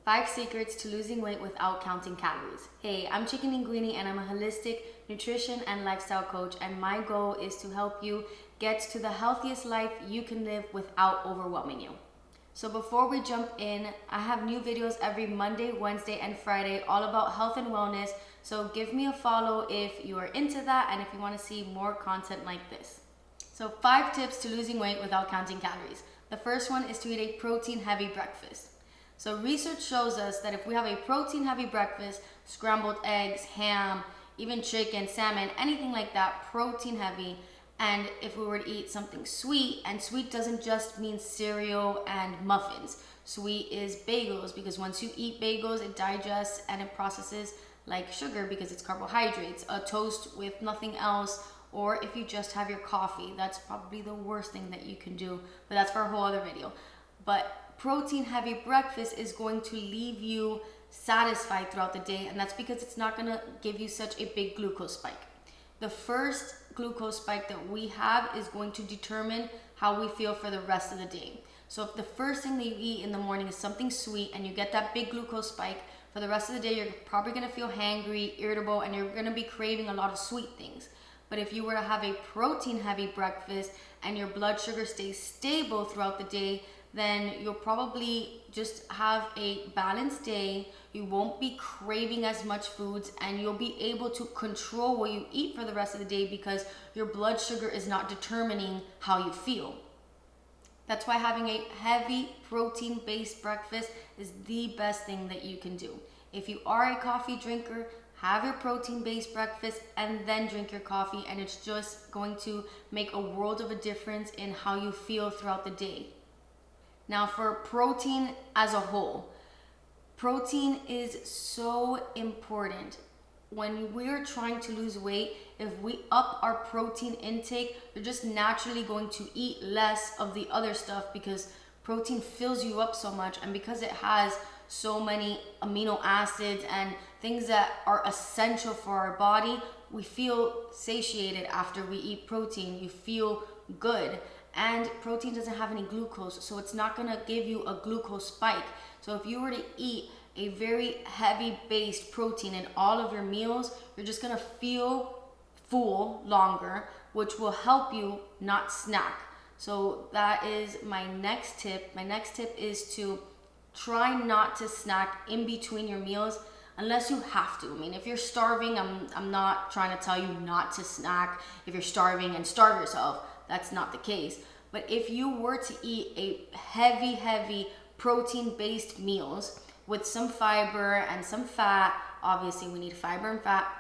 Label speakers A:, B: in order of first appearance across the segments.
A: 5 secrets to losing weight without counting calories. Hey, I'm Chiqui Linguine and I'm a holistic nutrition and lifestyle coach, and my goal is to help you get to the healthiest life you can live without overwhelming you. So before we jump in, I have new videos every Monday, Wednesday, and Friday all about health and wellness. So give me a follow if you are into that and if you want to see more content like this. So 5 tips to losing weight without counting calories. The first one is to eat a protein-heavy breakfast. So research shows us that if we have a protein-heavy breakfast, scrambled eggs, ham, even chicken, salmon, anything like that, protein-heavy, and if we were to eat something sweet, and sweet doesn't just mean cereal and muffins. Sweet is bagels, because once you eat bagels, it digests and it processes like sugar because it's carbohydrates. A toast with nothing else, or if you just have your coffee, that's probably the worst thing that you can do, but that's for a whole other video. But protein heavy breakfast is going to leave you satisfied throughout the day, and that's because it's not going to give you such a big glucose spike. The first glucose spike that we have is going to determine how we feel for the rest of the day. So if the first thing that you eat in the morning is something sweet and you get that big glucose spike, for the rest of the day you're probably going to feel hangry, irritable, and you're going to be craving a lot of sweet things. But if you were to have a protein heavy breakfast and your blood sugar stays stable throughout the day, then you'll probably just have a balanced day. You won't be craving as much foods, and you'll be able to control what you eat for the rest of the day because your blood sugar is not determining how you feel. That's why having a heavy protein-based breakfast is the best thing that you can do. If you are a coffee drinker, have your protein-based breakfast and then drink your coffee, and it's just going to make a world of a difference in how you feel throughout the day. Now for protein as a whole, protein is so important. When we're trying to lose weight, if we up our protein intake, you're just naturally going to eat less of the other stuff because protein fills you up so much, and because it has so many amino acids and things that are essential for our body, we feel satiated after we eat protein. You feel good. And protein doesn't have any glucose, so it's not gonna give you a glucose spike. So if you were to eat a very heavy based protein in all of your meals, you're just gonna feel full longer, which will help you not snack. So that is my next tip. My next tip is to try not to snack in between your meals unless you have to. I mean, if you're starving, I'm not trying to tell you not to snack. If you're starving and starve yourself, that's not the case. But if you were to eat a heavy protein-based meals with some fiber and some fat, obviously we need fiber and fat,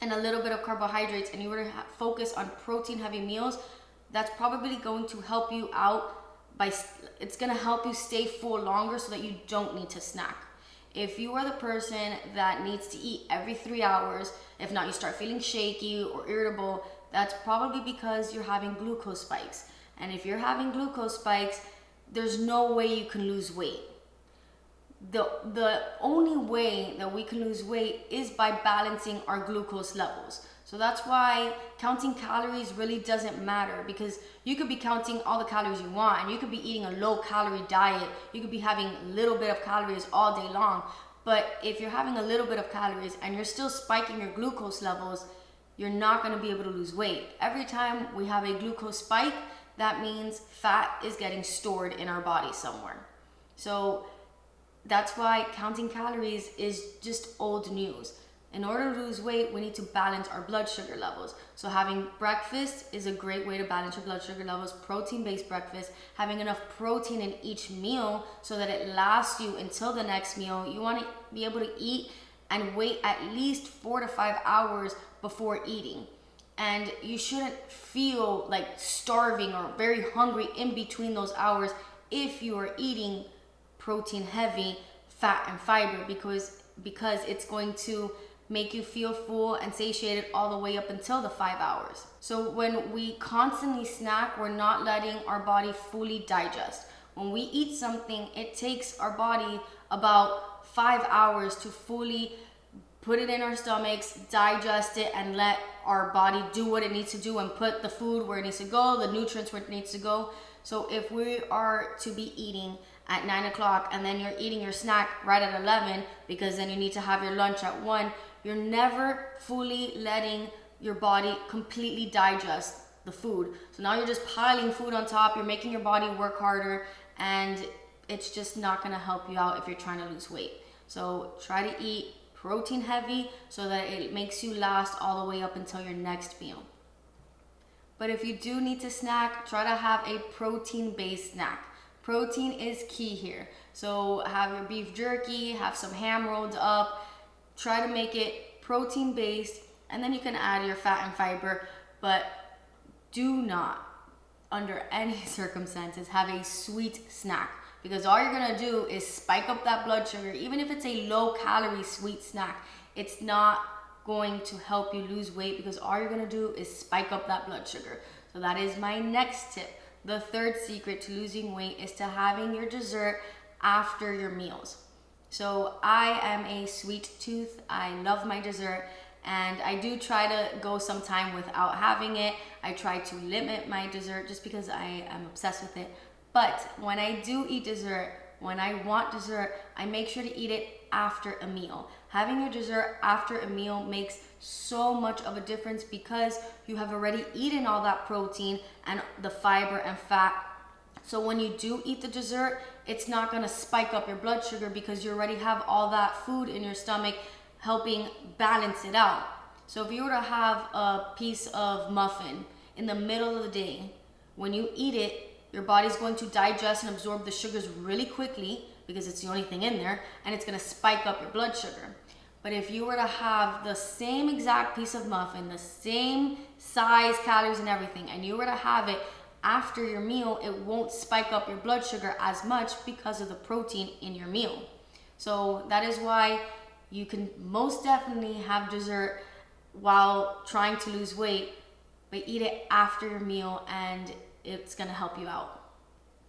A: and a little bit of carbohydrates, and you were to focus on protein-heavy meals, that's probably going to help you out it's gonna help you stay full longer so that you don't need to snack. If you are the person that needs to eat every 3 hours, if not you start feeling shaky or irritable, that's probably because you're having glucose spikes. And if you're having glucose spikes, there's no way you can lose weight. The only way that we can lose weight is by balancing our glucose levels. So that's why counting calories really doesn't matter, because you could be counting all the calories you want, and you could be eating a low calorie diet. You could be having a little bit of calories all day long. But if you're having a little bit of calories and you're still spiking your glucose levels, you're not going to be able to lose weight. Every time we have a glucose spike, that means fat is getting stored in our body somewhere. So that's why counting calories is just old news. In order to lose weight, we need to balance our blood sugar levels. So having breakfast is a great way to balance your blood sugar levels, protein-based breakfast, having enough protein in each meal so that it lasts you until the next meal. You want to be able to eat and wait at least 4 to 5 hours before eating. And you shouldn't feel like starving or very hungry in between those hours if you are eating protein heavy, fat and fiber, because it's going to make you feel full and satiated all the way up until the 5 hours. So when we constantly snack, we're not letting our body fully digest. When we eat something, it takes our body about 5 hours to fully put it in our stomachs, digest it, and let our body do what it needs to do and put the food where it needs to go, the nutrients where it needs to go. So if we are to be eating at 9 o'clock and then you're eating your snack right at 11 because then you need to have your lunch at 1, you're never fully letting your body completely digest the food. So now you're just piling food on top, you're making your body work harder, and it's just not gonna help you out if you're trying to lose weight. So try to eat protein heavy so that it makes you last all the way up until your next meal. But if you do need to snack, try to have a protein-based snack. Protein is key here. So have your beef jerky, have some ham rolled up, try to make it protein-based, and then you can add your fat and fiber, but do not, under any circumstances, have a sweet snack, because all you're gonna do is spike up that blood sugar. Even if it's a low-calorie sweet snack, it's not going to help you lose weight because all you're gonna do is spike up that blood sugar. So that is my next tip. The third secret to losing weight is to having your dessert after your meals. So I am a sweet tooth. I love my dessert, and I do try to go some time without having it. I try to limit my dessert just because I am obsessed with it. But when I do eat dessert, when I want dessert, I make sure to eat it after a meal. Having your dessert after a meal makes so much of a difference because you have already eaten all that protein and the fiber and fat. So when you do eat the dessert, it's not gonna spike up your blood sugar because you already have all that food in your stomach helping balance it out. So if you were to have a piece of muffin in the middle of the day, when you eat it, your body's going to digest and absorb the sugars really quickly because it's the only thing in there, and it's gonna spike up your blood sugar. But if you were to have the same exact piece of muffin, the same size, calories and everything, and you were to have it after your meal, it won't spike up your blood sugar as much because of the protein in your meal. So that is why you can most definitely have dessert while trying to lose weight, but eat it after your meal and it's gonna help you out.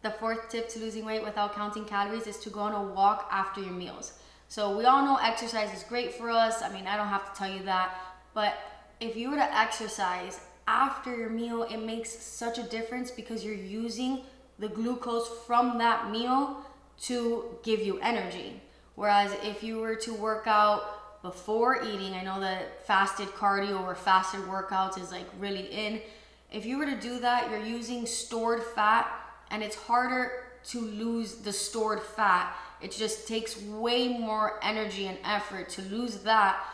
A: The fourth tip to losing weight without counting calories is to go on a walk after your meals. So we all know exercise is great for us. I mean, I don't have to tell you that, but if you were to exercise after your meal, it makes such a difference because you're using the glucose from that meal to give you energy. Whereas if you were to work out before eating, I know that fasted cardio or fasted workouts is like really in. If you were to do that, you're using stored fat, and it's harder to lose the stored fat. It just takes way more energy and effort to lose that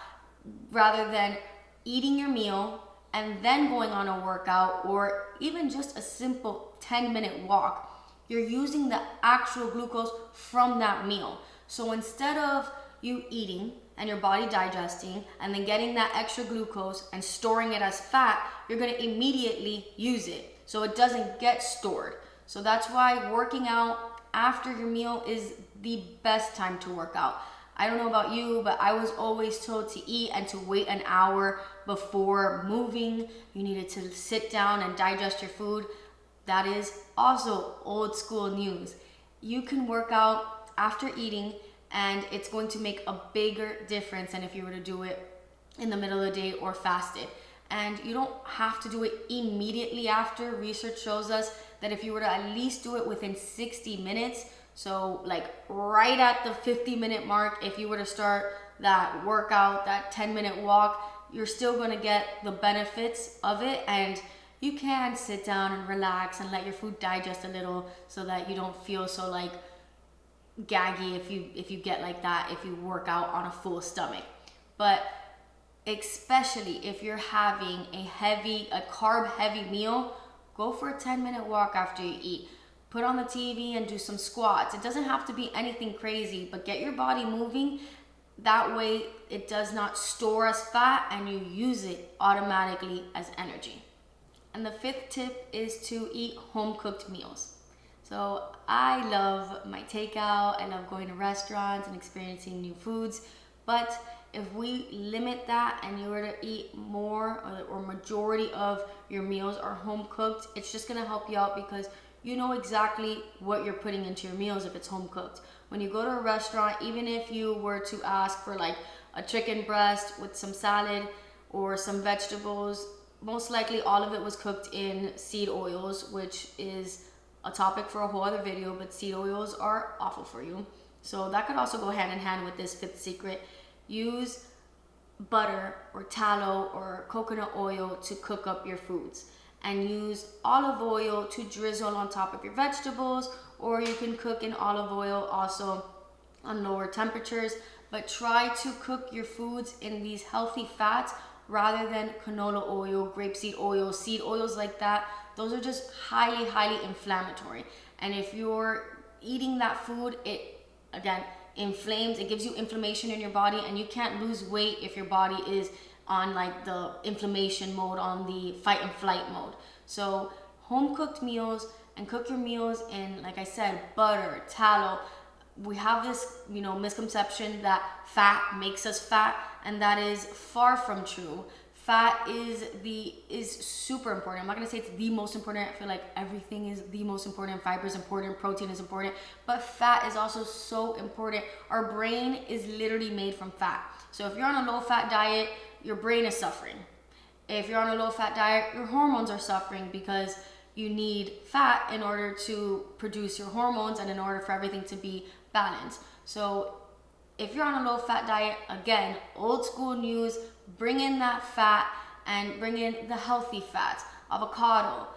A: rather than eating your meal and then going on a workout or even just a simple 10-minute walk. You're using the actual glucose from that meal. So instead of you eating and your body digesting and then getting that extra glucose and storing it as fat, you're gonna immediately use it so it doesn't get stored. So that's why working out after your meal is the best time to work out. I don't know about you, but I was always told to eat and to wait an hour before moving. You needed to sit down and digest your food. That is also old school news. You can work out after eating and it's going to make a bigger difference than if you were to do it in the middle of the day or fasted. And you don't have to do it immediately after. Research shows us that if you were to at least do it within 60 minutes, so like right at the 50-minute mark, if you were to start that workout, that 10-minute walk, you're still gonna get the benefits of it, and you can sit down and relax and let your food digest a little so that you don't feel so like gaggy if you get like that if you work out on a full stomach. But especially if you're having a carb heavy meal, go for a 10-minute walk after you eat. Put on the TV and do some squats. It doesn't have to be anything crazy, but get your body moving. That way it does not store as fat and you use it automatically as energy. And the fifth tip is to eat home cooked meals. So I love my takeout. I love going to restaurants and experiencing new foods. But if we limit that and you were to eat more or majority of your meals are home cooked, it's just gonna help you out because you know exactly what you're putting into your meals if it's home cooked. When you go to a restaurant, even if you were to ask for like a chicken breast with some salad or some vegetables, most likely all of it was cooked in seed oils, which is a topic for a whole other video, but seed oils are awful for you. So that could also go hand in hand with this fifth secret. Use butter or tallow or coconut oil to cook up your foods, and use olive oil to drizzle on top of your vegetables, or you can cook in olive oil also on lower temperatures. But try to cook your foods in these healthy fats rather than canola oil, grapeseed oil, seed oils like that. Those are just highly inflammatory. And if you're eating that food, it again inflames, it gives you inflammation in your body, and you can't lose weight if your body is on like the inflammation mode, on the fight and flight mode. So home cooked meals, and cook your meals in, like I said, butter, tallow. We have this, misconception that fat makes us fat, and that is far from true. Fat is super important. I'm not gonna say it's the most important. I feel like everything is the most important. Fiber is important, protein is important, but fat is also so important. Our brain is literally made from fat. So if you're on a low fat diet, your brain is suffering. If you're on a low fat diet, your hormones are suffering, because you need fat in order to produce your hormones and in order for everything to be balanced. So if you're on a low fat diet, again, old school news, bring in that fat and bring in the healthy fats. Avocado,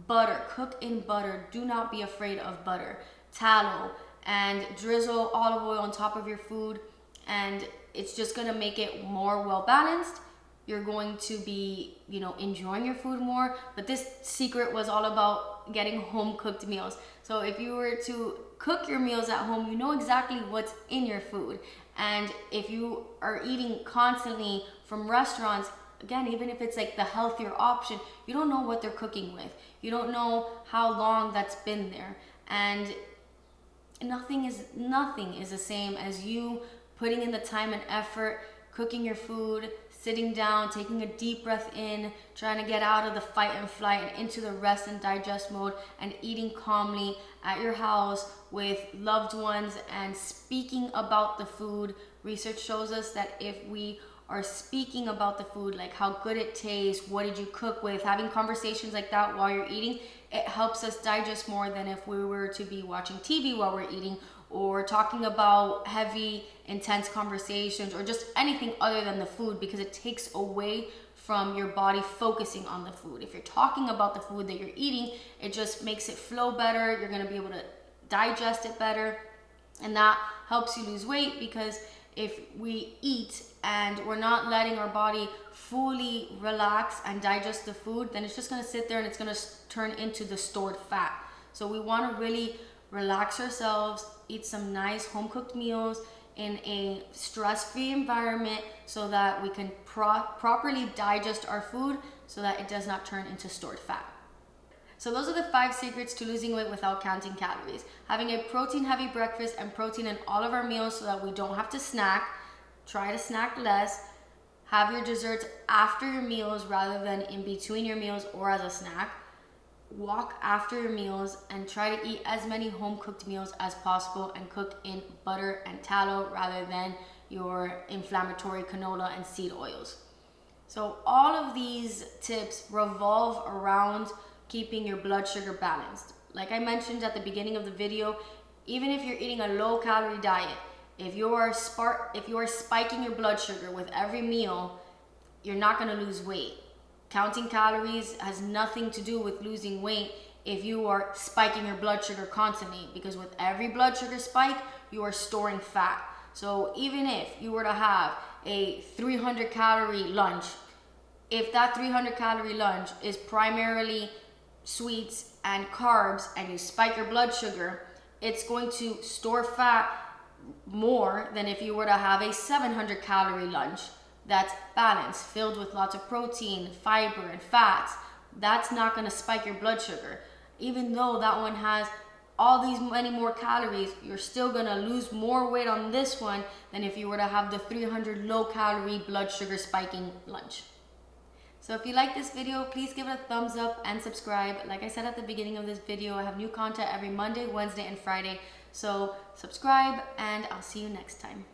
A: butter, cook in butter. Do not be afraid of butter. Tallow, and drizzle olive oil on top of your food, and it's just gonna make it more well balanced. You're going to be, enjoying your food more. But this secret was all about getting home cooked meals. So if you were to cook your meals at home, you know exactly what's in your food. And if you are eating constantly from restaurants, again, even if it's like the healthier option, you don't know what they're cooking with. You don't know how long that's been there. And nothing is the same as you putting in the time and effort, cooking your food, sitting down, taking a deep breath in, trying to get out of the fight and flight and into the rest and digest mode, and eating calmly at your house with loved ones and speaking about the food. Research shows us that if we are speaking about the food, like how good it tastes, what did you cook with, having conversations like that while you're eating, it helps us digest more than if we were to be watching TV while we're eating, or talking about heavy, intense conversations, or just anything other than the food, because it takes away from your body focusing on the food. If you're talking about the food that you're eating, it just makes it flow better. You're gonna be able to digest it better, and that helps you lose weight, because if we eat and we're not letting our body fully relax and digest the food, then it's just gonna sit there and it's gonna turn into the stored fat. So we wanna really relax ourselves, eat some nice home-cooked meals in a stress-free environment, so that we can properly digest our food, so that it does not turn into stored fat. So those are the 5 secrets to losing weight without counting calories. Having a protein-heavy breakfast and protein in all of our meals, so that we don't have to snack. Try to snack less. Have your desserts after your meals rather than in between your meals or as a snack. Walk after your meals, and try to eat as many home-cooked meals as possible, and cook in butter and tallow rather than your inflammatory canola and seed oils. So all of these tips revolve around keeping your blood sugar balanced. Like I mentioned at the beginning of the video, even if you're eating a low-calorie diet, if you are spiking your blood sugar with every meal, you're not gonna lose weight. Counting calories has nothing to do with losing weight if you are spiking your blood sugar constantly, because with every blood sugar spike, you are storing fat. So even if you were to have a 300 calorie lunch, if that 300 calorie lunch is primarily sweets and carbs, and you spike your blood sugar, it's going to store fat more than if you were to have a 700 calorie lunch that's balanced, filled with lots of protein, fiber, and fats. That's not going to spike your blood sugar. Even though that one has all these many more calories, you're still going to lose more weight on this one than if you were to have the 300 low calorie blood sugar spiking lunch. So if you like this video, please give it a thumbs up and subscribe. Like I said at the beginning of this video, I have new content every Monday, Wednesday, and Friday. So subscribe, and I'll see you next time.